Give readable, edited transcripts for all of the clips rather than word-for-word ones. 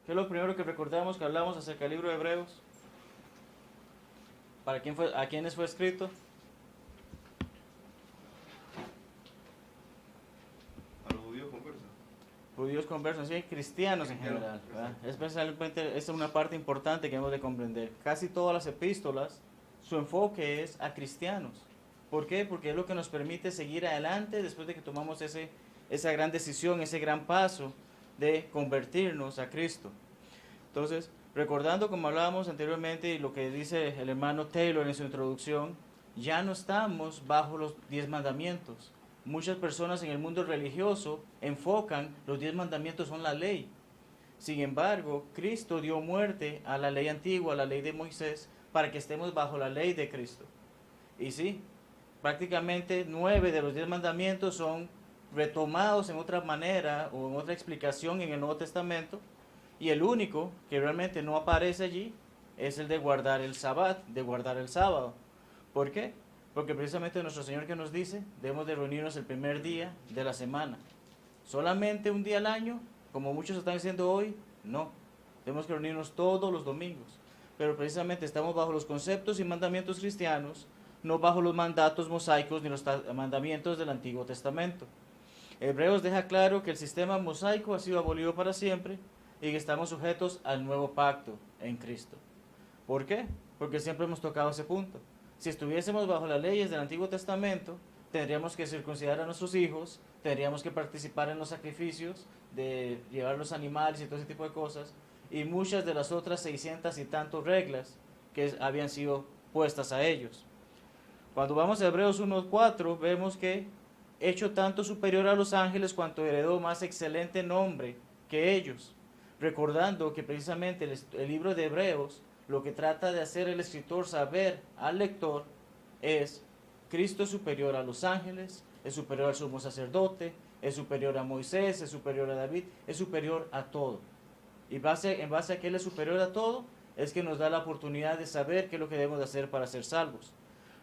¿Qué es lo primero que recordamos que hablamos acerca del libro de Hebreos? ¿Para quién fue, a quiénes fue escrito? A los judíos conversos. Judíos conversos, sí, cristianos en general, ¿verdad? Especialmente, esta es una parte importante que hemos de comprender. Casi todas las epístolas, su enfoque es a cristianos. ¿Por qué? Porque es lo que nos permite seguir adelante después de que tomamos esa gran decisión, ese gran paso de convertirnos a Cristo. Entonces, recordando como hablábamos anteriormente y lo que dice el hermano Taylor en su introducción, ya no estamos bajo los 10 mandamientos. Muchas personas en el mundo religioso enfocan los 10 mandamientos son la ley. Sin embargo, Cristo dio muerte a la ley antigua, a la ley de Moisés, para que estemos bajo la ley de Cristo. Y sí, prácticamente 9 de los 10 mandamientos son retomados en otra manera o en otra explicación en el Nuevo Testamento, y el único que realmente no aparece allí es el de guardar el sabbat, de guardar el sábado. ¿Por qué? Porque precisamente nuestro Señor que nos dice, debemos de reunirnos el primer día de la semana. Solamente un día al año, como muchos están diciendo hoy, no. Tenemos que reunirnos todos los domingos. Pero precisamente estamos bajo los conceptos y mandamientos cristianos, no bajo los mandatos mosaicos ni los mandamientos del Antiguo Testamento. Hebreos deja claro que el sistema mosaico ha sido abolido para siempre y que estamos sujetos al nuevo pacto en Cristo. ¿Por qué? Porque siempre hemos tocado ese punto. Si estuviésemos bajo las leyes del Antiguo Testamento, tendríamos que circuncidar a nuestros hijos, tendríamos que participar en los sacrificios, de llevar los animales y todo ese tipo de cosas, y muchas de las otras 600 y tantos reglas que habían sido puestas a ellos. Cuando vamos a Hebreos 1:4, vemos que hecho tanto superior a los ángeles cuanto heredó más excelente nombre que ellos, recordando que precisamente el libro de Hebreos lo que trata de hacer el escritor saber al lector es Cristo es superior a los ángeles, es superior al sumo sacerdote, es superior a Moisés, es superior a David, es superior a todo. Y en base a que Él es superior a todo, es que nos da la oportunidad de saber qué es lo que debemos de hacer para ser salvos.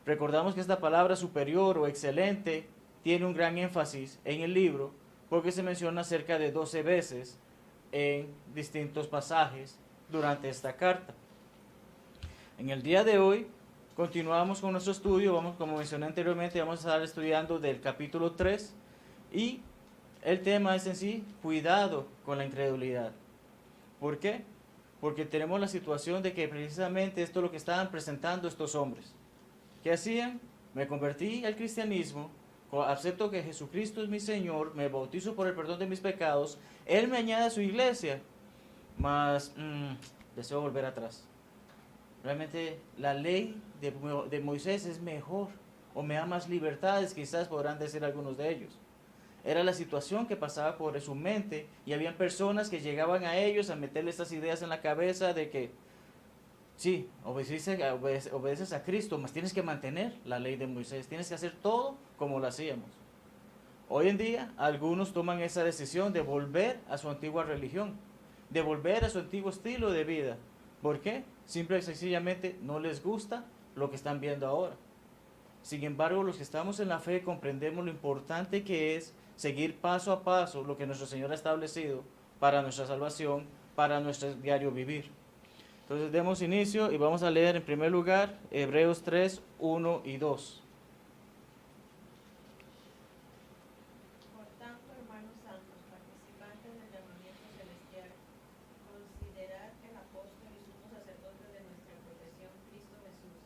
Recordamos que esta palabra superior o excelente tiene un gran énfasis en el libro porque se menciona cerca de 12 veces en distintos pasajes durante esta carta. En el día de hoy continuamos con nuestro estudio, como mencioné anteriormente, vamos a estar estudiando del capítulo 3 y el tema es en sí cuidado con la incredulidad. ¿Por qué? Porque tenemos la situación de que precisamente esto es lo que estaban presentando estos hombres. ¿Qué hacían? Me convertí al cristianismo, acepto que Jesucristo es mi Señor, me bautizo por el perdón de mis pecados, Él me añade a su iglesia, mas deseo volver atrás. Realmente la ley de Moisés es mejor, o me da más libertades, quizás podrán decir algunos de ellos. Era la situación que pasaba por su mente y habían personas que llegaban a ellos a meterle estas ideas en la cabeza de que sí, obedeces a Cristo, mas tienes que mantener la ley de Moisés, tienes que hacer todo como lo hacíamos. Hoy en día algunos toman esa decisión de volver a su antigua religión, de volver a su antiguo estilo de vida. ¿Por qué? Simple y sencillamente no les gusta lo que están viendo ahora. Sin embargo, los que estamos en la fe comprendemos lo importante que es seguir paso a paso lo que nuestro Señor ha establecido para nuestra salvación, para nuestro diario vivir. Entonces demos inicio y vamos a leer en primer lugar Hebreos 3, 1 y 2. Por tanto, hermanos santos, participantes del llamamiento celestial, considerad el apóstol y sumo sacerdote de nuestra profesión, Cristo Jesús,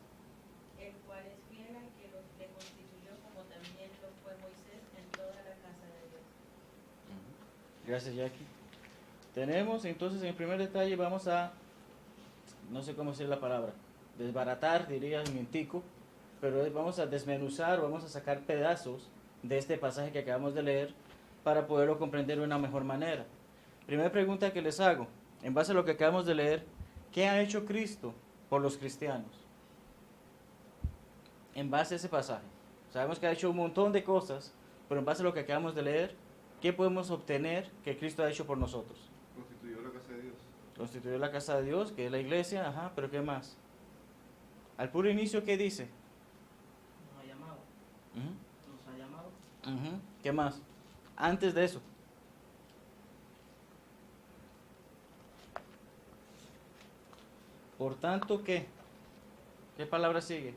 el cual es fiel al que le constituyó como también lo fue Moisés en toda la casa de Dios. Gracias, Jackie. Tenemos entonces en el primer detalle, vamos a, no sé cómo decir la palabra, desbaratar, diría el mientico, pero vamos a desmenuzar, vamos a sacar pedazos de este pasaje que acabamos de leer para poderlo comprender de una mejor manera. Primera pregunta que les hago, en base a lo que acabamos de leer, ¿qué ha hecho Cristo por los cristianos? En base a ese pasaje. Sabemos que ha hecho un montón de cosas, pero en base a lo que acabamos de leer, ¿qué podemos obtener que Cristo ha hecho por nosotros? Constituyó la casa de Dios. Constituyó la casa de Dios, que es la iglesia, ajá, pero ¿qué más? Al puro inicio, ¿qué dice? Nos ha llamado. Uh-huh. Nos ha llamado. Uh-huh. ¿Qué más? Antes de eso. Por tanto, ¿qué? ¿Qué palabra sigue?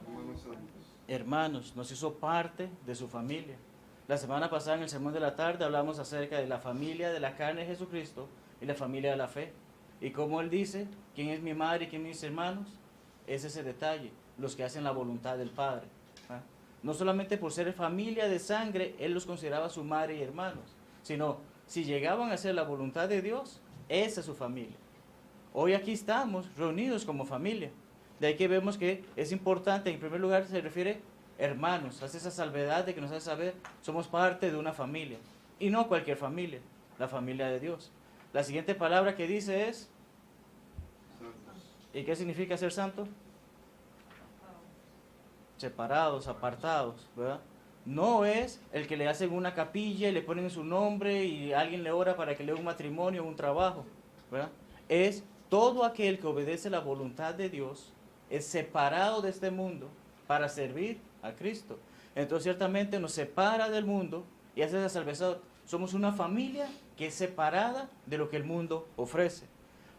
Hermanos santos. Hermanos, nos hizo parte de su familia. La semana pasada en el sermón de la tarde hablamos acerca de la familia de la carne de Jesucristo y la familia de la fe. Y como Él dice, ¿quién es mi madre y quién mis hermanos? Es ese detalle, los que hacen la voluntad del Padre. ¿Ah? No solamente por ser familia de sangre, Él los consideraba su madre y hermanos, sino si llegaban a hacer la voluntad de Dios, esa es su familia. Hoy aquí estamos reunidos como familia. De ahí que vemos que es importante, en primer lugar se refiere hermanos, hace esa salvedad de que nos hace saber, somos parte de una familia. Y no cualquier familia, la familia de Dios. La siguiente palabra que dice es, Santos. ¿y qué significa ser santo? Separados, apartados, ¿verdad? No es el que le hacen una capilla y le ponen su nombre y alguien le ora para que le dé un matrimonio o un trabajo, ¿verdad? Es todo aquel que obedece la voluntad de Dios, es separado de este mundo para servir a Cristo. Entonces ciertamente nos separa del mundo y hace esa salvación. Somos una familia que es separada de lo que el mundo ofrece.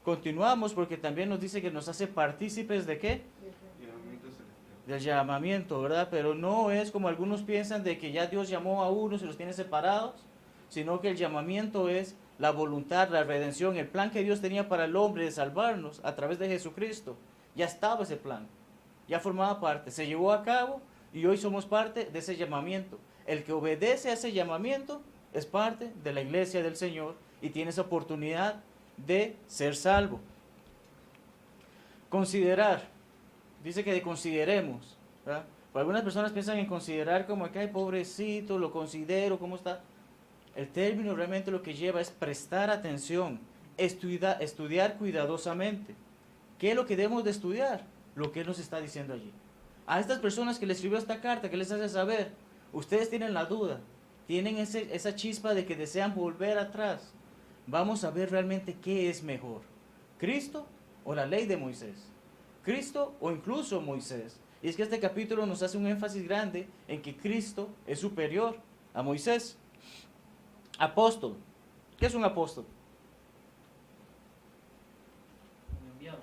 Continuamos porque también nos dice que nos hace partícipes de ¿qué? Llamamiento celestial. Del llamamiento, ¿verdad? Pero no es como algunos piensan de que ya Dios llamó a unos y los tiene separados, sino que el llamamiento es la voluntad, la redención, el plan que Dios tenía para el hombre de salvarnos a través de Jesucristo. Ya estaba ese plan, ya formaba parte, se llevó a cabo y hoy somos parte de ese llamamiento. El que obedece a ese llamamiento es parte de la iglesia del Señor y tiene esa oportunidad de ser salvo. Considerar, dice que consideremos, ¿verdad? Algunas personas piensan en considerar como que, ay, pobrecito, lo considero, ¿cómo está? El término realmente lo que lleva es prestar atención, estudiar cuidadosamente. ¿Qué es lo que debemos de estudiar? Lo que Él nos está diciendo allí. A estas personas que le escribió esta carta, que les hace saber, ustedes tienen la duda, tienen esa chispa de que desean volver atrás. Vamos a ver realmente qué es mejor, ¿Cristo o la ley de Moisés? ¿Cristo o incluso Moisés? Y es que este capítulo nos hace un énfasis grande en que Cristo es superior a Moisés. Apóstol. ¿Qué es un apóstol? Un enviado.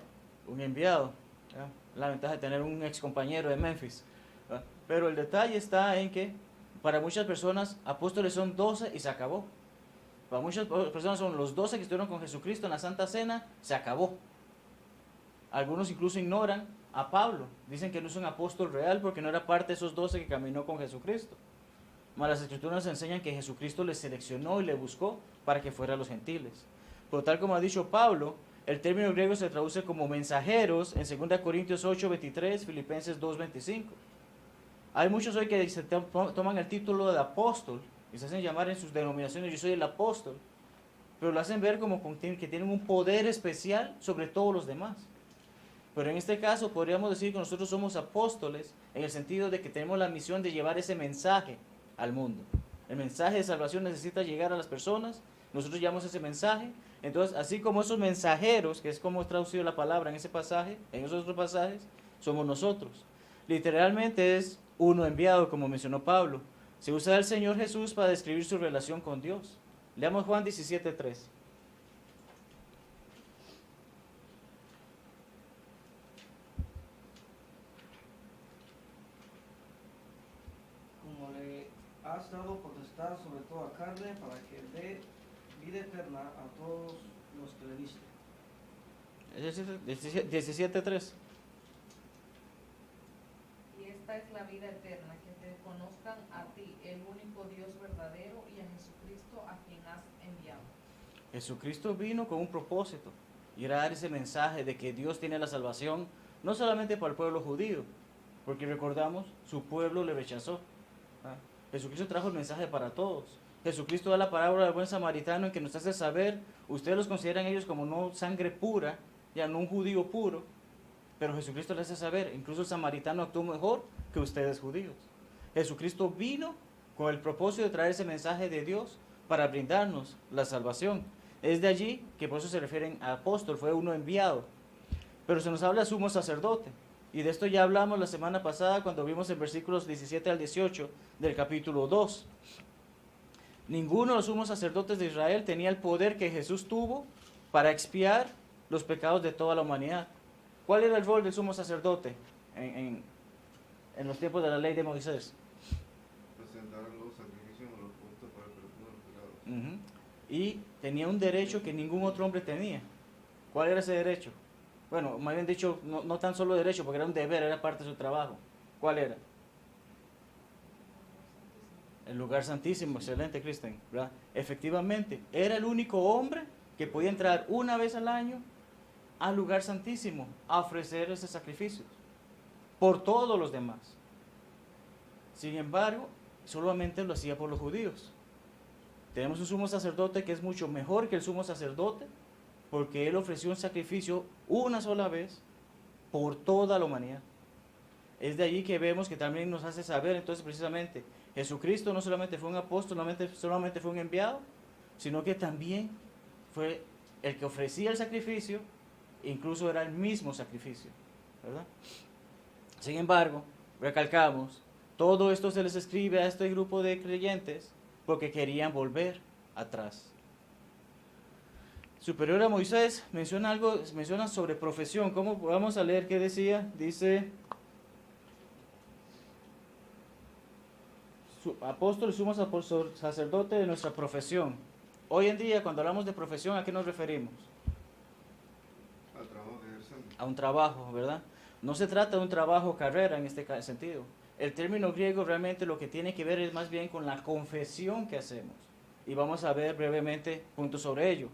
Un enviado. ¿Ya? La ventaja de tener un ex compañero de Memphis. ¿Ya? Pero el detalle está en que para muchas personas apóstoles son 12 y se acabó. Para muchas personas son los 12 que estuvieron con Jesucristo en la Santa Cena, se acabó. Algunos incluso ignoran a Pablo. Dicen que no es un apóstol real porque no era parte de esos 12 que caminó con Jesucristo. Mas las Escrituras nos enseñan que Jesucristo les seleccionó y le buscó para que fuera a los gentiles. Pero tal como ha dicho Pablo, el término griego se traduce como mensajeros en 2 Corintios 8:23, Filipenses 2:25. Hay muchos hoy que se toman el título de apóstol y se hacen llamar en sus denominaciones, yo soy el apóstol, pero lo hacen ver como que tienen un poder especial sobre todos los demás. Pero en este caso podríamos decir que nosotros somos apóstoles en el sentido de que tenemos la misión de llevar ese mensaje al mundo. El mensaje de salvación necesita llegar a las personas, nosotros llevamos ese mensaje. Entonces, así como esos mensajeros, que es como he traducido la palabra en ese pasaje, en esos otros pasajes, somos nosotros. Literalmente es uno enviado, como mencionó Pablo. Se usa el Señor Jesús para describir su relación con Dios. Leamos Juan 17:3. Como le has dado potestad sobre toda carne para que dé vida eterna a todos los que le diste. 17:3. Y esta es la vida eterna, que te conozcan a ti, el único Dios verdadero, y a Jesucristo, a quien has enviado. Jesucristo vino con un propósito, y era dar ese mensaje de que Dios tiene la salvación, no solamente para el pueblo judío, porque recordamos, su pueblo le rechazó. ¿Ah? Jesucristo trajo el mensaje para todos. Jesucristo da la parábola del buen samaritano en que nos hace saber, ustedes los consideran ellos como no sangre pura, ya no un judío puro, pero Jesucristo les hace saber, incluso el samaritano actuó mejor que ustedes judíos. Jesucristo vino con el propósito de traer ese mensaje de Dios para brindarnos la salvación. Es de allí que por eso se refieren a apóstol, fue uno enviado. Pero se nos habla de sumo sacerdote. Y de esto ya hablamos la semana pasada cuando vimos en versículos 17 al 18 del capítulo 2. Ninguno de los sumos sacerdotes de Israel tenía el poder que Jesús tuvo para expiar los pecados de toda la humanidad. ¿Cuál era el rol del sumo sacerdote en los tiempos de la ley de Moisés? Presentar los sacrificios en los puntos para el perdón de los pecados. Y tenía un derecho que ningún otro hombre tenía. ¿Cuál era ese derecho? Bueno, me habían dicho, no tan solo derecho, porque era un deber, era parte de su trabajo. ¿Cuál era? El lugar santísimo, excelente, Cristian, ¿verdad? Efectivamente, era el único hombre que podía entrar una vez al año al lugar santísimo a ofrecer ese sacrificio por todos los demás. Sin embargo, solamente lo hacía por los judíos. Tenemos un sumo sacerdote que es mucho mejor que el sumo sacerdote porque él ofreció un sacrificio una sola vez por toda la humanidad. Es de allí que vemos que también nos hace saber entonces precisamente Jesucristo no solamente fue un apóstol, solamente fue un enviado, sino que también fue el que ofrecía el sacrificio, incluso era el mismo sacrificio, ¿verdad? Sin embargo, recalcamos, todo esto se les escribe a este grupo de creyentes porque querían volver atrás. Superior a Moisés menciona sobre profesión. ¿Cómo? Vamos a leer qué decía. Dice, apóstol y sumo sacerdote de nuestra profesión. Hoy en día, cuando hablamos de profesión, ¿a qué nos referimos? Al trabajo que ejercemos. A un trabajo, ¿verdad? No se trata de un trabajo o carrera en este sentido. El término griego realmente lo que tiene que ver es más bien con la confesión que hacemos. Y vamos a ver brevemente puntos sobre ello.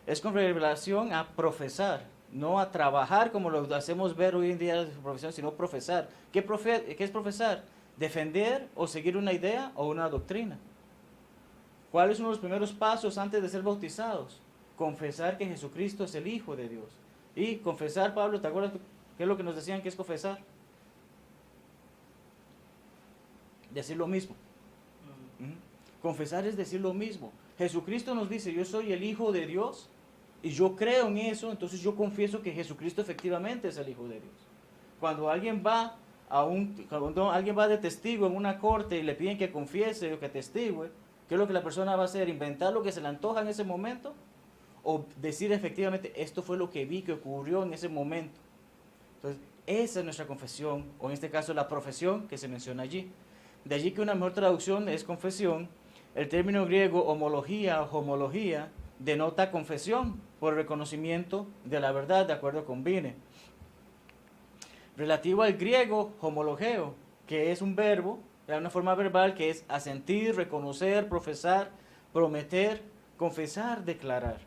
Es con relación a profesar, no a trabajar como lo hacemos ver hoy en día en su profesión, sino profesar. ¿Qué es profesar? Defender o seguir una idea o una doctrina. ¿Cuáles son los primeros pasos antes de ser bautizados? Confesar que Jesucristo es el Hijo de Dios. Y confesar, Pablo, ¿te acuerdas qué es lo que nos decían que es confesar? Decir lo mismo. Confesar es decir lo mismo. Jesucristo nos dice, yo soy el Hijo de Dios y yo creo en eso, entonces yo confieso que Jesucristo efectivamente es el Hijo de Dios. Cuando alguien va de testigo en una corte y le piden que confiese o que atestigue, ¿qué es lo que la persona va a hacer? ¿Inventar lo que se le antoja en ese momento? ¿O decir efectivamente, esto fue lo que vi que ocurrió en ese momento? Entonces, esa es nuestra confesión, o en este caso la profesión que se menciona allí. De allí que una mejor traducción es confesión. El término griego homología o homología denota confesión por reconocimiento de la verdad, de acuerdo con Vine. Relativo al griego homologeo, que es un verbo, una forma verbal que es asentir, reconocer, profesar, prometer, confesar, declarar.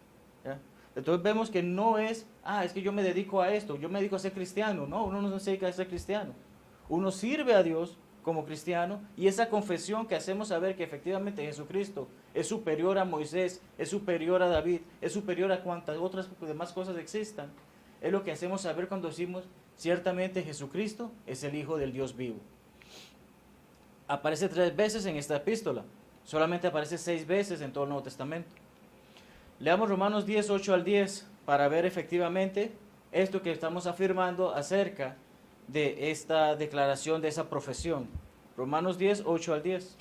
¿Ya? Entonces vemos que no es, es que yo me dedico a esto, yo me dedico a ser cristiano. No, uno no se dedica a ser cristiano. Uno sirve a Dios como cristiano y esa confesión que hacemos saber que efectivamente Jesucristo es superior a Moisés, es superior a David, es superior a cuantas otras demás cosas existan, es lo que hacemos saber cuando decimos ciertamente Jesucristo es el Hijo del Dios vivo. Aparece 3 veces en esta epístola, solamente aparece 6 veces en todo el Nuevo Testamento. Leamos Romanos 10, 8 al 10 para ver efectivamente esto que estamos afirmando acerca de esta declaración, de esa profesión. Romanos 10, 8 al 10.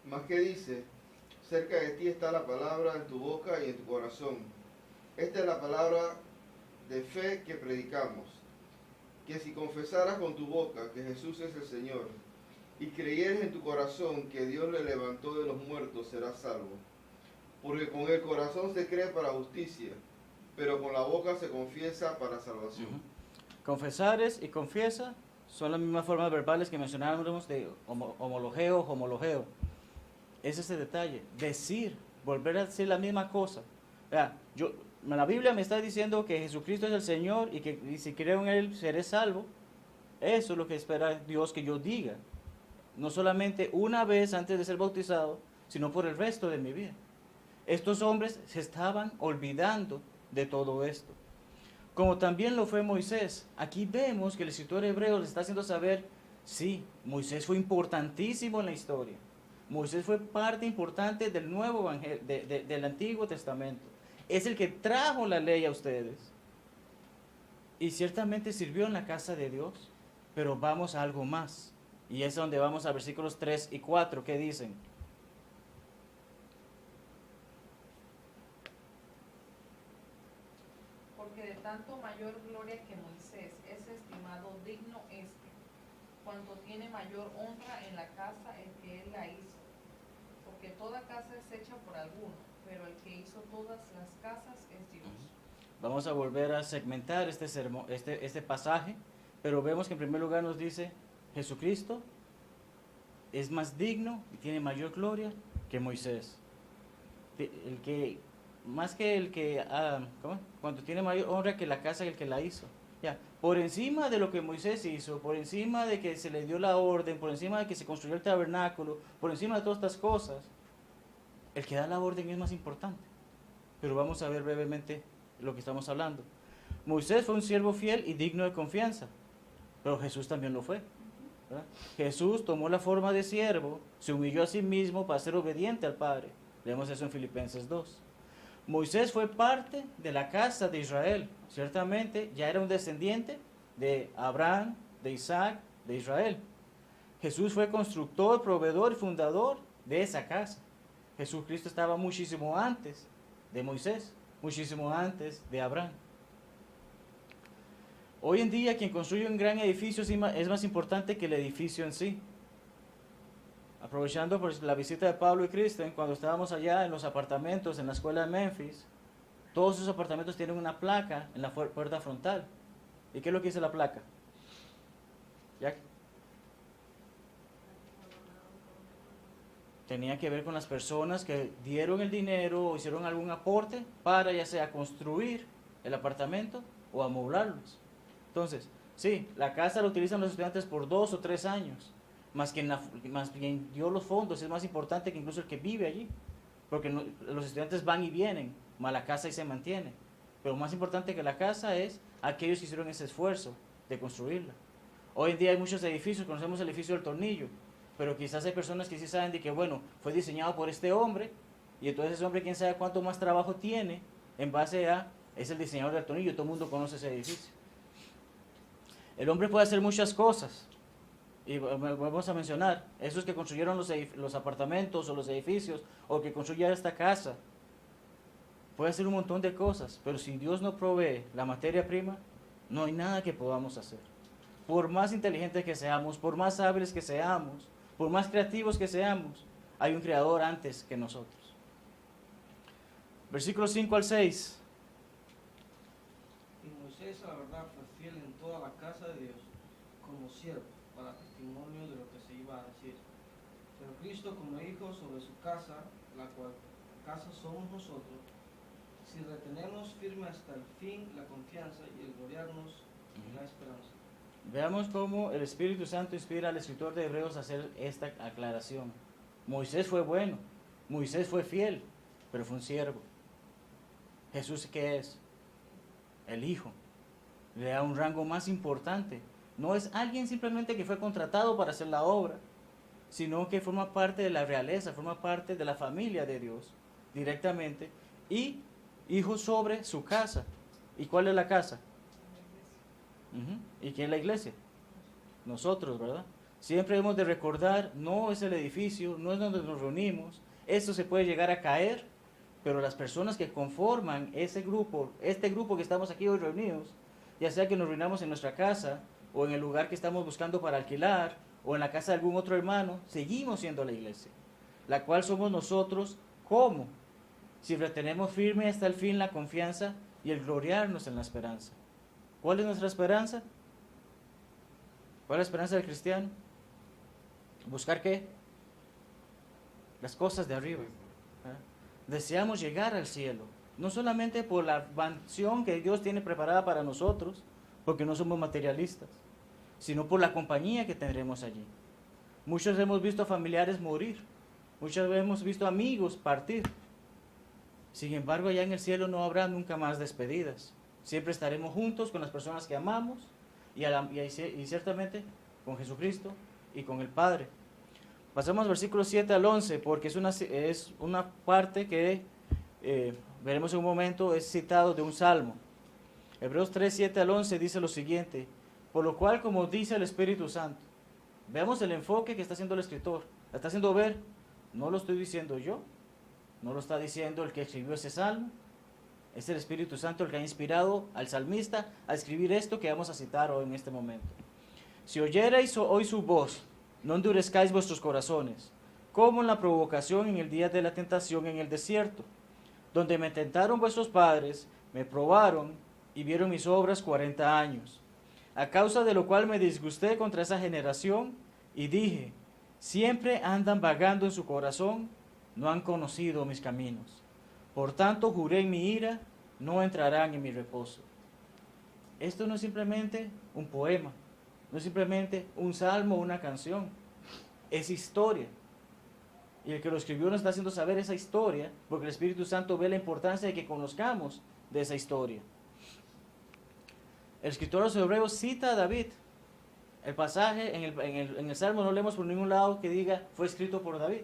Más que dice, cerca de ti está la palabra en tu boca y en tu corazón. Esta es la palabra de fe que predicamos, que si confesaras con tu boca que Jesús es el Señor, y creyeres en tu corazón que Dios le levantó de los muertos, serás salvo. Porque con el corazón se cree para justicia, pero con la boca se confiesa para salvación. Confesares y confiesa son las mismas formas verbales que mencionábamos de homologeo. Es ese detalle, decir, volver a decir la misma cosa. La Biblia me está diciendo que Jesucristo es el Señor y que si creo en Él seré salvo. Eso es lo que espera Dios que yo diga. No solamente una vez antes de ser bautizado, sino por el resto de mi vida. Estos hombres se estaban olvidando de todo esto. Como también lo fue Moisés. Aquí vemos que el escritor hebreo les está haciendo saber, sí, Moisés fue importantísimo en la historia. Moisés fue parte importante del nuevo evangelio, del Antiguo Testamento. Es el que trajo la ley a ustedes. Y ciertamente sirvió en la casa de Dios. Pero vamos a algo más. Y es donde vamos a versículos 3 y 4, que dicen: porque de tanto mayor gloria que Moisés es estimado digno este, cuanto tiene mayor honra en la casa el que él la hizo. Porque toda casa es hecha por alguno, pero el que hizo todas las casas es Dios. Vamos a volver a segmentar este pasaje, pero vemos que en primer lugar nos dice Jesucristo es más digno y tiene mayor gloria que Moisés. El que, más que el que, cuando tiene mayor honra que la casa el que la hizo. Ya, por encima de lo que Moisés hizo, por encima de que se le dio la orden, por encima de que se construyó el tabernáculo, por encima de todas estas cosas, el que da la orden es más importante. Pero vamos a ver brevemente lo que estamos hablando. Moisés fue un siervo fiel y digno de confianza, pero Jesús también lo fue, ¿verdad? Jesús tomó la forma de siervo, se humilló a sí mismo para ser obediente al Padre. Leemos eso en Filipenses 2. Moisés fue parte de la casa de Israel, ciertamente ya era un descendiente de Abraham, de Isaac, de Israel. Jesús fue constructor, proveedor y fundador de esa casa. Jesucristo estaba muchísimo antes de Moisés, muchísimo antes de Abraham. Hoy en día quien construye un gran edificio es más importante que el edificio en sí. Aprovechando por la visita de Pablo y Kristen, cuando estábamos allá en los apartamentos en la escuela de Memphis, todos esos apartamentos tienen una placa en la puerta frontal. ¿Y qué es lo que dice la placa? Jack. Tenía que ver con las personas que dieron el dinero o hicieron algún aporte para ya sea construir el apartamento o amoblarlos. Entonces, sí, la casa la utilizan los estudiantes por 2 o 3 años, más quien dio los fondos es más importante que incluso el que vive allí, porque los estudiantes van y vienen, más la casa ahí se mantiene. Pero más importante que la casa es aquellos que hicieron ese esfuerzo de construirla. Hoy en día hay muchos edificios, conocemos el edificio del Tornillo, pero quizás hay personas que sí saben de que, bueno, fue diseñado por este hombre, y entonces ese hombre quién sabe cuánto más trabajo tiene en base a, es el diseñador del Tornillo, todo el mundo conoce ese edificio. El hombre puede hacer muchas cosas, y vamos a mencionar, esos que construyeron los apartamentos o los edificios, o que construyeron esta casa, puede hacer un montón de cosas, pero si Dios no provee la materia prima, no hay nada que podamos hacer. Por más inteligentes que seamos, por más hábiles que seamos, por más creativos que seamos, hay un creador antes que nosotros. Versículos 5 al 6. Y Moisés, a la verdad, fue fiel en toda la casa de Dios, como siervo, para testimonio de lo que se iba a decir. Pero Cristo como hijo sobre su casa, la cual casa somos nosotros, si retenemos firme hasta el fin la confianza y el gloriarnos en la esperanza. Veamos cómo el Espíritu Santo inspira al escritor de Hebreos a hacer esta aclaración. Moisés fue bueno, Moisés fue fiel, pero fue un siervo. Jesús, ¿qué es? El Hijo. Le da un rango más importante. No es alguien simplemente que fue contratado para hacer la obra, sino que forma parte de la realeza, forma parte de la familia de Dios directamente, y hijo sobre su casa. ¿Y cuál es la casa? ¿Y quién es la iglesia? Nosotros, ¿verdad? Siempre hemos de recordar, no es el edificio, no es donde nos reunimos, esto se puede llegar a caer, pero las personas que conforman ese grupo, este grupo que estamos aquí hoy reunidos, ya sea que nos reunamos en nuestra casa, o en el lugar que estamos buscando para alquilar, o en la casa de algún otro hermano, seguimos siendo la iglesia, la cual somos nosotros. ¿Cómo? Si retenemos firme hasta el fin la confianza y el gloriarnos en la esperanza. ¿Cuál es nuestra esperanza? ¿Cuál es la esperanza del cristiano? ¿Buscar qué? Las cosas de arriba. Deseamos llegar al cielo, no solamente por la mansión que Dios tiene preparada para nosotros, porque no somos materialistas, sino por la compañía que tendremos allí. Muchos hemos visto familiares morir, muchos hemos visto amigos partir. Sin embargo, allá en el cielo no habrá nunca más despedidas. Siempre estaremos juntos con las personas que amamos y ciertamente con Jesucristo y con el Padre. Pasamos al versículo 7 al 11, porque es una parte que veremos en un momento, es citado de un salmo. Hebreos 3, 7 al 11 dice lo siguiente: por lo cual, como dice el Espíritu Santo, veamos el enfoque que está haciendo el escritor. La está haciendo ver, no lo estoy diciendo yo, no lo está diciendo el que escribió ese salmo, Es el Espíritu Santo el que ha inspirado al salmista a escribir esto que vamos a citar hoy en este momento. Si oyereis hoy su voz, no endurezcáis vuestros corazones, como en la provocación en el día de la tentación en el desierto, donde me tentaron vuestros padres, me probaron y vieron mis obras 40 años, a causa de lo cual me disgusté contra esa generación y dije, siempre andan vagando en su corazón, no han conocido mis caminos. Por tanto juré en mi ira, no entrarán en mi reposo. Esto no es simplemente un poema, no es simplemente un salmo o una canción, es historia. Y el que lo escribió nos está haciendo saber esa historia, porque el Espíritu Santo ve la importancia de que conozcamos de esa historia. El escritor de los Hebreos cita a David. El pasaje en el Salmo no leemos por ningún lado que diga fue escrito por David.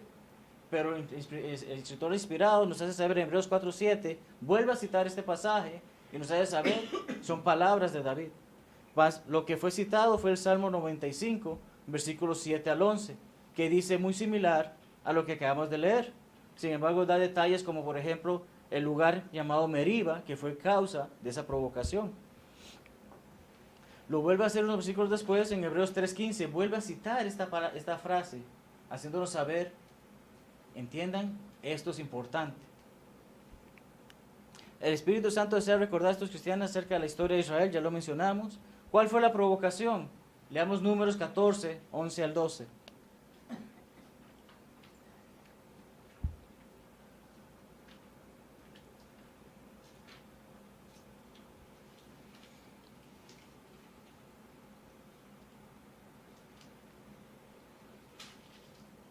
Pero el escritor inspirado nos hace saber en Hebreos 4:7, vuelve a citar este pasaje y nos hace saber, son palabras de David. Lo que fue citado fue el Salmo 95, versículos 7 al 11, que dice muy similar a lo que acabamos de leer. Sin embargo, da detalles como por ejemplo el lugar llamado Meriba, que fue causa de esa provocación. Lo vuelve a hacer unos versículos después, en Hebreos 3:15, vuelve a citar esta frase, haciéndonos saber, entiendan, esto es importante. El Espíritu Santo desea recordar a estos cristianos acerca de la historia de Israel, ya lo mencionamos. ¿Cuál fue la provocación? Leamos Números 14, 11 al 12.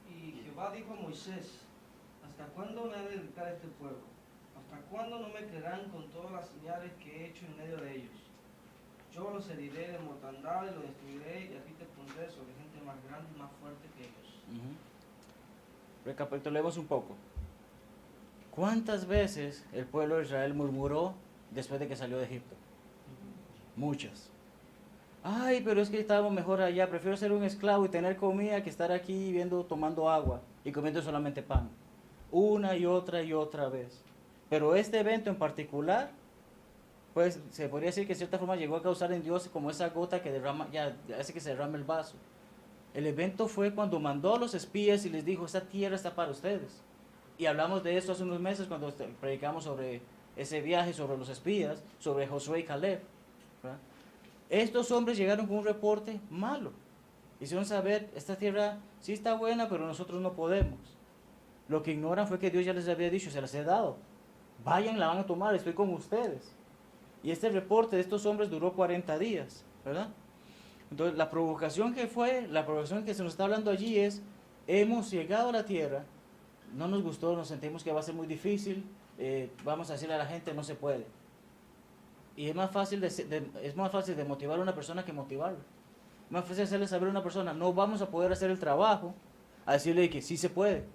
Y Jehová dijo a Moisés, ¿hasta cuándo me ha de dedicar a este pueblo? ¿Hasta cuándo no me creerán con todas las señales que he hecho en medio de ellos? Yo los heriré de mortandad y los destruiré, y a ti te pondré sobre gente más grande y más fuerte que ellos. Recapitulemos un poco. ¿Cuántas veces el pueblo de Israel murmuró después de que salió de Egipto? Muchas. Ay, pero es que estábamos mejor allá, prefiero ser un esclavo y tener comida que estar aquí viviendo, tomando agua y comiendo solamente pan. Una y otra vez. Pero este evento en particular, pues se podría decir que de cierta forma llegó a causar en Dios como esa gota que derrama, ya hace que se derrame el vaso. El evento fue cuando mandó a los espías y les dijo, esta tierra está para ustedes. Y hablamos de eso hace unos meses cuando predicamos sobre ese viaje, sobre los espías, sobre Josué y Caleb, ¿verdad? Estos hombres llegaron con un reporte malo. Hicieron saber, esta tierra sí está buena, pero nosotros no podemos. Lo que ignoran fue que Dios ya les había dicho, se las he dado. Vayan, la van a tomar, estoy con ustedes. Y este reporte de estos hombres duró 40 días, ¿verdad? Entonces, la provocación que se nos está hablando allí es, hemos llegado a la tierra, no nos gustó, nos sentimos que va a ser muy difícil, vamos a decirle a la gente, no se puede. Y es más fácil de motivar a una persona que motivarla. Es más fácil hacerle saber a una persona, no vamos a poder hacer el trabajo, a decirle que sí se puede.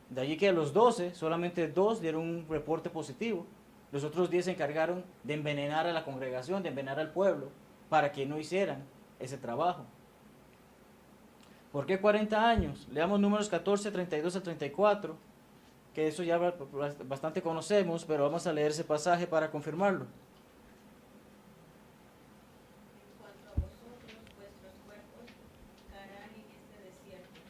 De allí que a los 12, solamente 2 dieron un reporte positivo. Los otros 10 se encargaron de envenenar a la congregación, de envenenar al pueblo, para que no hicieran ese trabajo. ¿Por qué 40 años? Leamos Números 14, 32 al 34, que eso ya bastante conocemos, pero vamos a leer ese pasaje para confirmarlo. En cuanto a vosotros, vuestros cuerpos caerán en este desierto,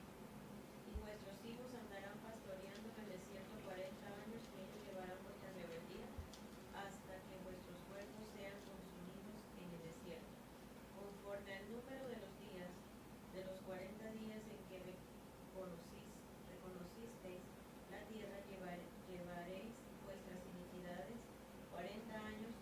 y vuestros hijos andarán pastoreando en el desierto 40 años que ellos llevarán vuestra rebeldía, hasta que vuestros cuerpos sean consumidos en el desierto. Conforme al número de los días, de los 40 días en que reconocisteis la tierra, llevaréis vuestras iniquidades 40 años,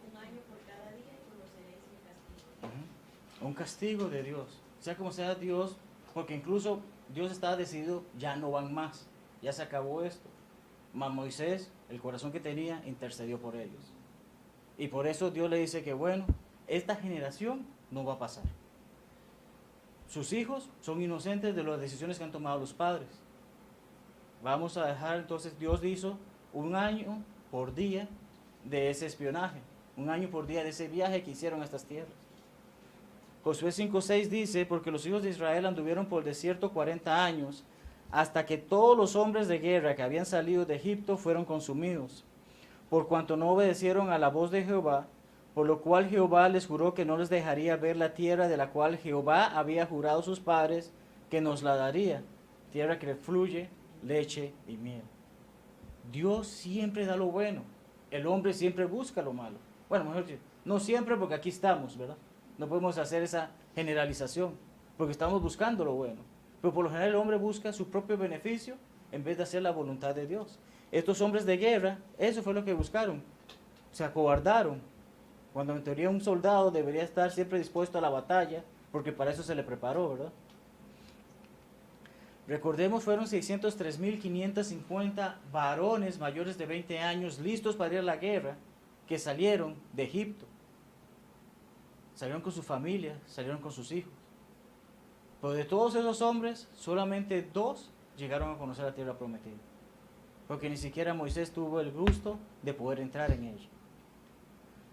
un año por cada día, y conoceréis mi castigo. Un castigo de Dios, sea como sea Dios, porque incluso Dios estaba decidido, ya no van más, ya se acabó esto. Mas Moisés, el corazón que tenía, intercedió por ellos. Y por eso Dios le dice que bueno, esta generación no va a pasar. Sus hijos son inocentes de las decisiones que han tomado los padres. Vamos a dejar, entonces Dios hizo un año por día de ese espionaje, un año por día de ese viaje que hicieron a estas tierras. Josué 5:6 dice, porque los hijos de Israel anduvieron por el desierto 40 años, hasta que todos los hombres de guerra que habían salido de Egipto fueron consumidos. por cuanto no obedecieron a la voz de Jehová, por lo cual Jehová les juró que no les dejaría ver la tierra de la cual Jehová había jurado a sus padres que nos la daría, tierra que fluye leche y miel. Dios siempre da lo bueno, el hombre siempre busca lo malo. Bueno, mejor dicho, no siempre, porque aquí estamos, ¿verdad? No podemos hacer esa generalización, porque estamos buscando lo bueno. Pero por lo general el hombre busca su propio beneficio en vez de hacer la voluntad de Dios. Estos hombres de guerra, eso fue lo que buscaron. Se acobardaron. Cuando en teoría un soldado debería estar siempre dispuesto a la batalla, porque para eso se le preparó, ¿verdad? Recordemos, fueron 603.550 varones mayores de 20 años listos para ir a la guerra, que salieron de Egipto. Salieron con su familia, salieron con sus hijos. Pero de todos esos hombres, solamente 2 llegaron a conocer la tierra prometida. Porque ni siquiera Moisés tuvo el gusto de poder entrar en ella.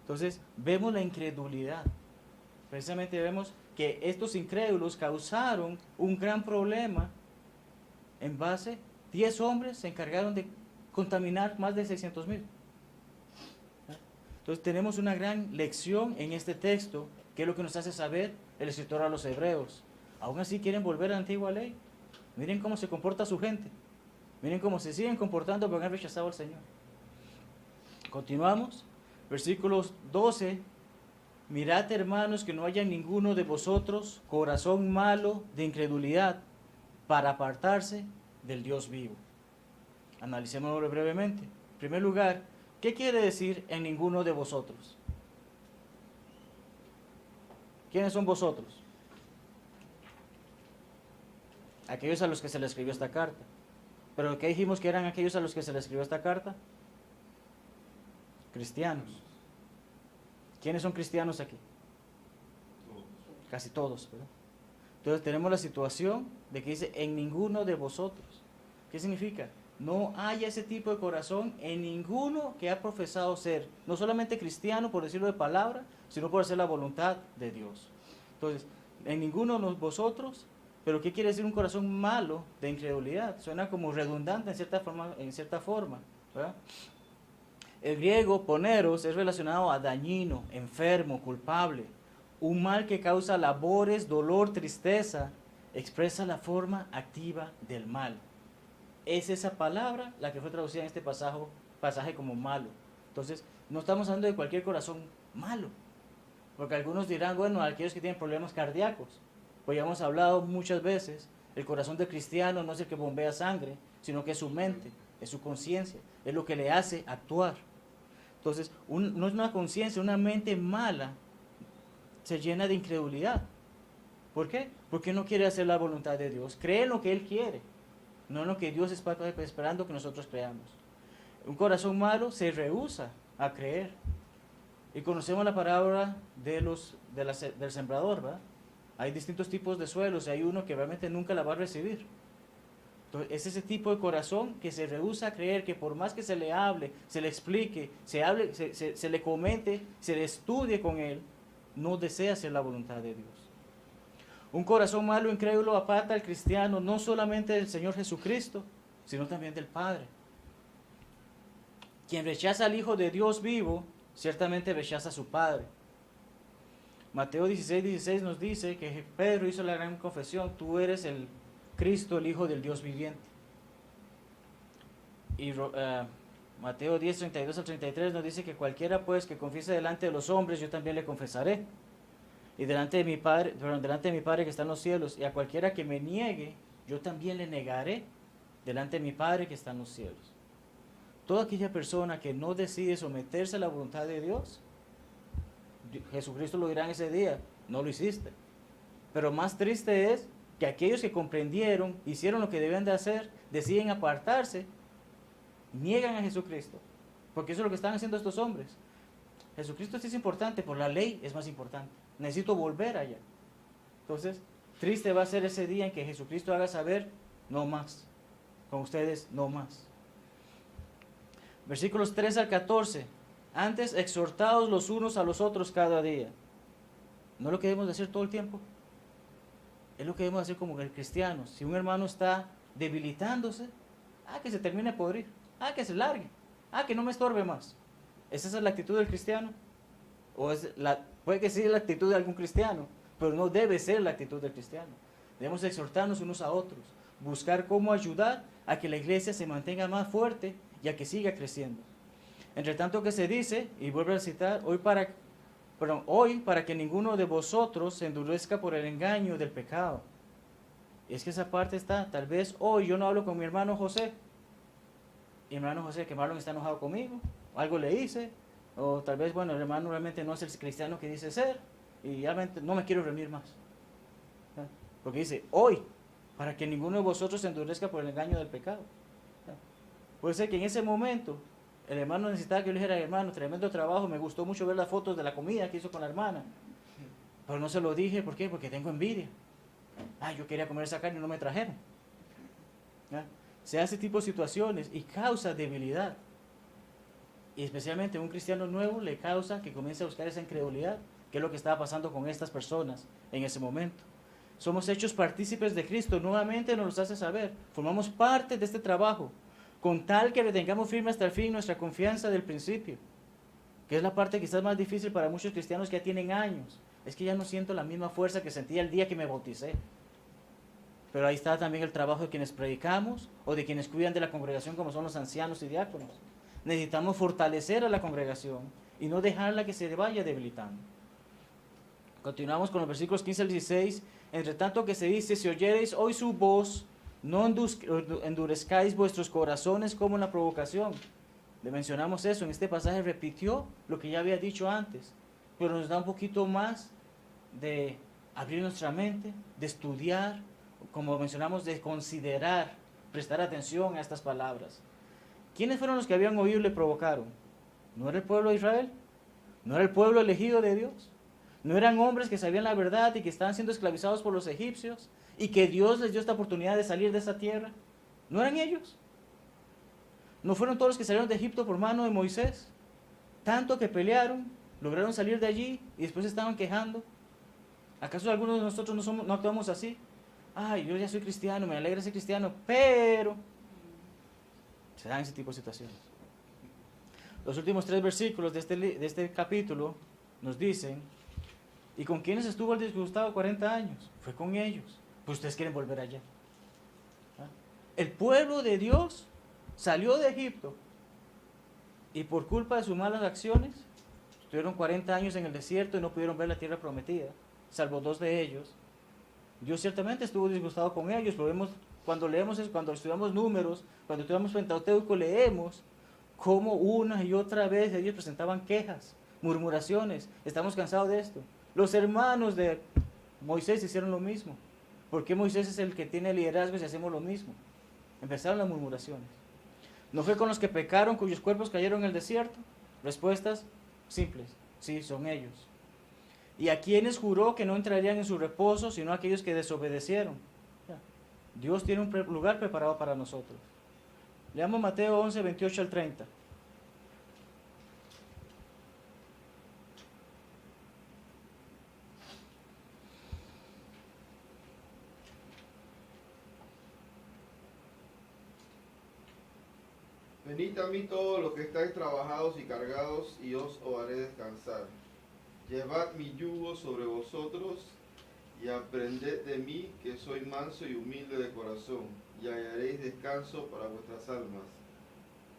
Entonces, vemos la incredulidad. Precisamente vemos que estos incrédulos causaron un gran problema en base, 10 hombres se encargaron de contaminar más de 600,000. Entonces tenemos una gran lección en este texto, que es lo que nos hace saber el escritor a los hebreos. Aún así quieren volver a la antigua ley. Miren cómo se comporta su gente. Miren cómo se siguen comportando porque han rechazado al Señor. Continuamos. Versículos 12. Mirad, hermanos, que no haya ninguno de vosotros corazón malo de incredulidad para apartarse del Dios vivo. Analicémoslo brevemente. En primer lugar, ¿qué quiere decir en ninguno de vosotros? ¿Quiénes son vosotros? Aquellos a los que se le escribió esta carta. ¿Pero qué dijimos que eran aquellos a los que se le escribió esta carta? Cristianos. ¿Quiénes son cristianos aquí? Casi todos, ¿verdad? Entonces tenemos la situación de que dice en ninguno de vosotros. ¿Qué significa? No haya ese tipo de corazón en ninguno que ha profesado ser, no solamente cristiano por decirlo de palabra, sino por hacer la voluntad de Dios. Entonces, en ninguno de vosotros, pero ¿qué quiere decir un corazón malo de incredulidad? Suena como redundante en cierta forma, ¿verdad? El griego poneros es relacionado a dañino, enfermo, culpable. Un mal que causa labores, dolor, tristeza, expresa la forma activa del mal. Es esa palabra la que fue traducida en este pasaje como malo. Entonces, no estamos hablando de cualquier corazón malo. Porque algunos dirán, bueno, aquellos que tienen problemas cardíacos. Pues ya hemos hablado muchas veces, el corazón del cristiano no es el que bombea sangre, sino que es su mente, es su conciencia, es lo que le hace actuar. Entonces, no es una conciencia, una mente mala se llena de incredulidad. ¿Por qué? Porque no quiere hacer la voluntad de Dios. Cree en lo que Él quiere, no en lo que Dios está esperando que nosotros creamos. Un corazón malo se rehúsa a creer. Y conocemos la parábola del sembrador, ¿verdad? Hay distintos tipos de suelos y hay uno que realmente nunca la va a recibir. Entonces, es ese tipo de corazón que se rehúsa a creer, que por más que se le hable, se le explique, se le comente, se le estudie con él, no desea hacer la voluntad de Dios. Un corazón malo, incrédulo, aparta al cristiano no solamente del Señor Jesucristo, sino también del Padre. Quien rechaza al Hijo de Dios vivo, ciertamente rechaza a su Padre. Mateo 16:16 nos dice que Pedro hizo la gran confesión: tú eres el Cristo, el Hijo del Dios viviente. Y Mateo 10:32 al 33 nos dice que cualquiera pues que confiese delante de los hombres, yo también le confesaré. Y delante de mi Padre que está en los cielos, y a cualquiera que me niegue, yo también le negaré delante de mi Padre que está en los cielos. Toda aquella persona que no decide someterse a la voluntad de Dios, Jesucristo lo dirá en ese día: no lo hiciste. Pero más triste es que aquellos que comprendieron, hicieron lo que debían de hacer, deciden apartarse, niegan a Jesucristo, porque eso es lo que están haciendo estos hombres. Jesucristo sí es importante, pero la ley es más importante. Necesito volver allá. Entonces, triste va a ser ese día en que Jesucristo haga saber: no más, con ustedes no más. Versículos 3 al 14. Antes, exhortaos los unos a los otros cada día. ¿No es lo que debemos de hacer todo el tiempo? Es lo que debemos hacer como cristianos. Si un hermano está debilitándose, que se termine por ir, que se largue, que no me estorbe más. ¿Es esa la actitud del cristiano? Puede que sea la actitud de algún cristiano, pero no debe ser la actitud del cristiano. Debemos exhortarnos unos a otros, buscar cómo ayudar a que la iglesia se mantenga más fuerte y a que siga creciendo. Entre tanto que se dice, y vuelvo a citar, hoy para que ninguno de vosotros se endurezca por el engaño del pecado. Y es que esa parte está, tal vez hoy yo no hablo con mi hermano José, y mi hermano José, que Marlon está enojado conmigo, algo le hice, o tal vez, bueno, el hermano realmente no es el cristiano que dice ser, y realmente no me quiero reunir más. Porque dice, hoy, para que ninguno de vosotros se endurezca por el engaño del pecado. Puede ser que en ese momento el hermano necesitaba que yo le dijera, hermano, tremendo trabajo, me gustó mucho ver las fotos de la comida que hizo con la hermana. Pero no se lo dije, ¿por qué? Porque tengo envidia. Yo quería comer esa carne y no me trajeron. Se hace ese tipo de situaciones y causa debilidad. Y especialmente a un cristiano nuevo le causa que comience a buscar esa incredulidad, que es lo que estaba pasando con estas personas en ese momento. Somos hechos partícipes de Cristo, nuevamente nos los hace saber. Formamos parte de este trabajo, con tal que retengamos firme hasta el fin nuestra confianza del principio, que es la parte quizás más difícil para muchos cristianos que ya tienen años. Es que ya no siento la misma fuerza que sentía el día que me bauticé. Pero ahí está también el trabajo de quienes predicamos o de quienes cuidan de la congregación, como son los ancianos y diáconos. Necesitamos fortalecer a la congregación y no dejarla que se vaya debilitando. Continuamos con los versículos 15 al 16. Entre tanto que se dice, si oyereis hoy su voz, no endurezcáis vuestros corazones como en la provocación. Le mencionamos eso, en este pasaje repitió lo que ya había dicho antes, pero nos da un poquito más de abrir nuestra mente, de estudiar, como mencionamos, de considerar, prestar atención a estas palabras. ¿Quiénes fueron los que habían oído y le provocaron? ¿No era el pueblo de Israel? ¿No era el pueblo elegido de Dios? ¿No eran hombres que sabían la verdad y que estaban siendo esclavizados por los egipcios y que Dios les dio esta oportunidad de salir de esa tierra? ¿No eran ellos? ¿No fueron todos los que salieron de Egipto por mano de Moisés? Tanto que pelearon, lograron salir de allí y después estaban quejando. ¿Acaso algunos de nosotros no actuamos así? Yo ya soy cristiano, me alegra ser cristiano, pero se dan ese tipo de situaciones. Los últimos 3 versículos de este capítulo nos dicen, ¿y con quiénes estuvo el disgustado 40 años? Fue con ellos. Pues ustedes quieren volver allá. El pueblo de Dios salió de Egipto y por culpa de sus malas acciones estuvieron 40 años en el desierto y no pudieron ver la tierra prometida, salvo 2 de ellos. Dios ciertamente estuvo disgustado con ellos, pero vemos, cuando estudiamos números, cuando estudiamos Pentateuco, leemos cómo una y otra vez ellos presentaban quejas, murmuraciones. Estamos cansados de esto. Los hermanos de Moisés hicieron lo mismo. ¿Por qué Moisés es el que tiene liderazgo si hacemos lo mismo? Empezaron las murmuraciones. ¿No fue con los que pecaron, cuyos cuerpos cayeron en el desierto? Respuestas simples. Sí, son ellos. ¿Y a quienes juró que no entrarían en su reposo, sino a aquellos que desobedecieron? Dios tiene un lugar preparado para nosotros. Leamos Mateo 11, 28 al 30. Venid a mí todos los que estáis trabajados y cargados, y os haré descansar. Llevad mi yugo sobre vosotros, y aprended de mí, que soy manso y humilde de corazón, y hallaréis descanso para vuestras almas,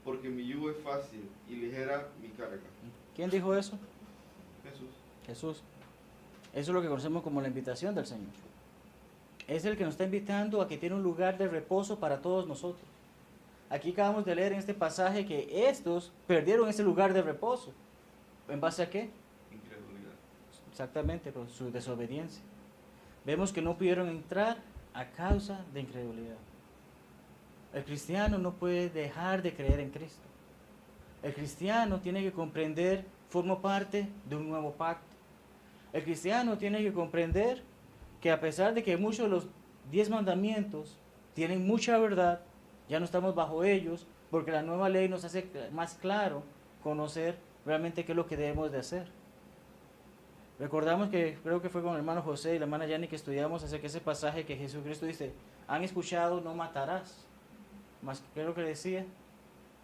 porque mi yugo es fácil y ligera mi carga. ¿Quién dijo eso? Jesús. Jesús. Eso es lo que conocemos como la invitación del Señor. Es el que nos está invitando a que tiene un lugar de reposo para todos nosotros. Aquí acabamos de leer en este pasaje que estos perdieron ese lugar de reposo. ¿En base a qué? Incredulidad. Exactamente, por su desobediencia. Vemos que no pudieron entrar a causa de incredulidad. El cristiano no puede dejar de creer en Cristo. El cristiano tiene que comprender, forma parte de un nuevo pacto. El cristiano tiene que comprender que a pesar de que muchos de los 10 mandamientos tienen mucha verdad, ya no estamos bajo ellos, porque la nueva ley nos hace más claro conocer realmente qué es lo que debemos de hacer. Recordamos que creo que fue con el hermano José y la hermana Yani que estudiamos acerca de ese pasaje que Jesucristo dice, han escuchado, no matarás. Más, ¿qué es lo que decía?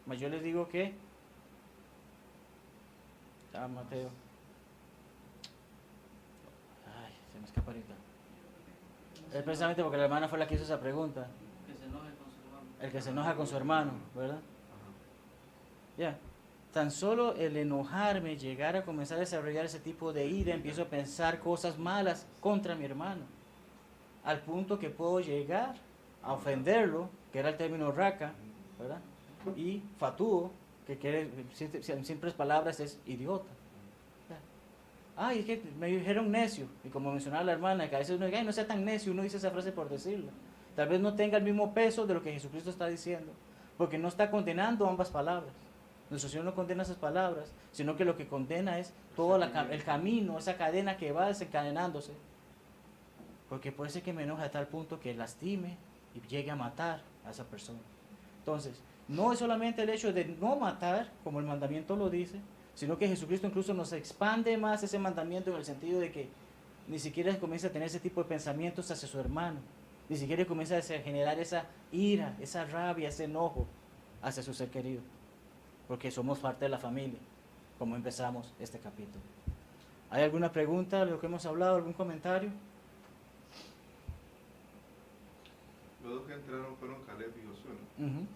Mas yo les digo que Mateo. Ay, se me escapa ahorita. Es precisamente porque la hermana fue la que hizo esa pregunta. Que se enoje con su hermano. El que se enoja con su hermano, ¿verdad? Ya. Tan solo el enojarme, llegar a comenzar a desarrollar ese tipo de ira, empiezo a pensar cosas malas contra mi hermano. Al punto que puedo llegar a ofenderlo, que era el término raca, ¿verdad? Y fatuo, que quiere, en simples palabras es idiota. Ay, es que me dijeron necio. Y como mencionaba la hermana, que a veces uno dice, ay, no sea tan necio, uno dice esa frase por decirla. Tal vez no tenga el mismo peso de lo que Jesucristo está diciendo, porque no está condenando ambas palabras. Nuestro Señor no condena esas palabras, sino que lo que condena es todo el camino, esa cadena que va desencadenándose. Porque puede ser que me enoje a tal punto que lastime y llegue a matar a esa persona. Entonces, no es solamente el hecho de no matar, como el mandamiento lo dice, sino que Jesucristo incluso nos expande más ese mandamiento en el sentido de que ni siquiera comienza a tener ese tipo de pensamientos hacia su hermano, ni siquiera comienza a generar esa ira, esa rabia, ese enojo hacia su ser querido, porque somos parte de la familia, como empezamos este capítulo. ¿Hay alguna pregunta de lo que hemos hablado, algún comentario? Los dos que entraron fueron Caleb y Josué, ¿no? Uh-huh.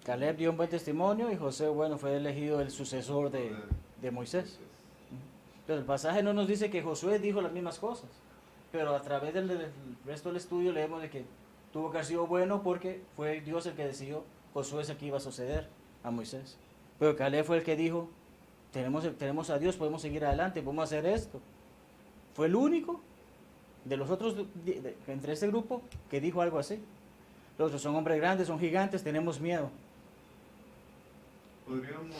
Caleb dio un buen testimonio y José, bueno, fue elegido el sucesor de Moisés. Pero el pasaje no nos dice que Josué dijo las mismas cosas, pero a través del resto del estudio leemos de que tuvo que haber sido bueno porque fue Dios el que decidió, Josué es el que iba a suceder a Moisés. Pero Caleb fue el que dijo, tenemos a Dios, podemos seguir adelante, podemos hacer esto. Fue el único de los otros, entre este grupo, que dijo algo así. Los otros son hombres grandes, son gigantes, tenemos miedo. Podríamos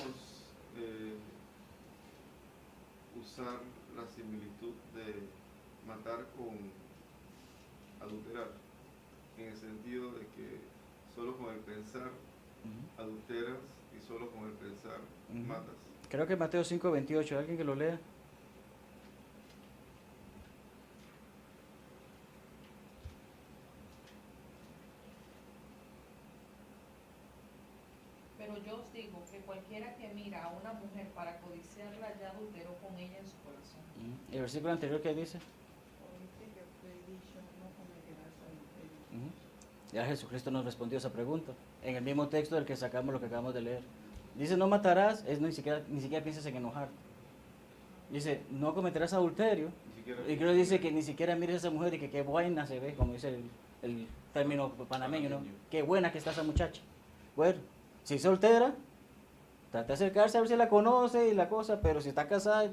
usar la similitud de matar con adulterar, en el sentido de que solo con el pensar adulteras y solo con el pensar matas. Creo que Mateo 5:28, alguien que lo lea. Pero yo os digo que cualquiera que mira a una mujer para codiciarla ya adulteró con ella en su corazón. ¿El versículo anterior qué dice? Oíste que fue dicho, no cometerás adulterio. Ya Jesucristo nos respondió esa pregunta, en el mismo texto del que sacamos lo que acabamos de leer. Dice, no matarás, es ni siquiera pienses en enojarte. Dice, no cometerás adulterio. Y creo que dice que ni siquiera mires a esa mujer y que qué buena se ve, como dice el término panameño, ¿no? Qué buena que está esa muchacha. Bueno, si es soltera, trata de acercarse a ver si la conoce y la cosa, pero si está casada,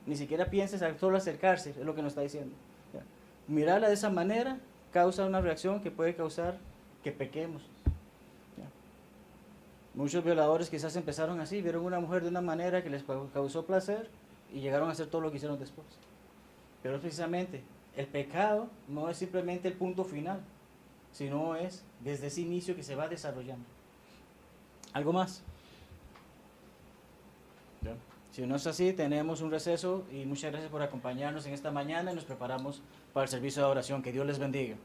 ni siquiera pienses en solo acercarse, es lo que nos está diciendo. ¿Ya? Mirarla de esa manera causa una reacción que puede causar que pequemos. ¿Ya? Muchos violadores quizás empezaron así, vieron a una mujer de una manera que les causó placer y llegaron a hacer todo lo que hicieron después. Pero precisamente el pecado no es simplemente el punto final, sino es desde ese inicio que se va desarrollando. ¿Algo más? ¿Ya? Si no es así, tenemos un receso y muchas gracias por acompañarnos en esta mañana y nos preparamos para el servicio de oración. Que Dios les bendiga.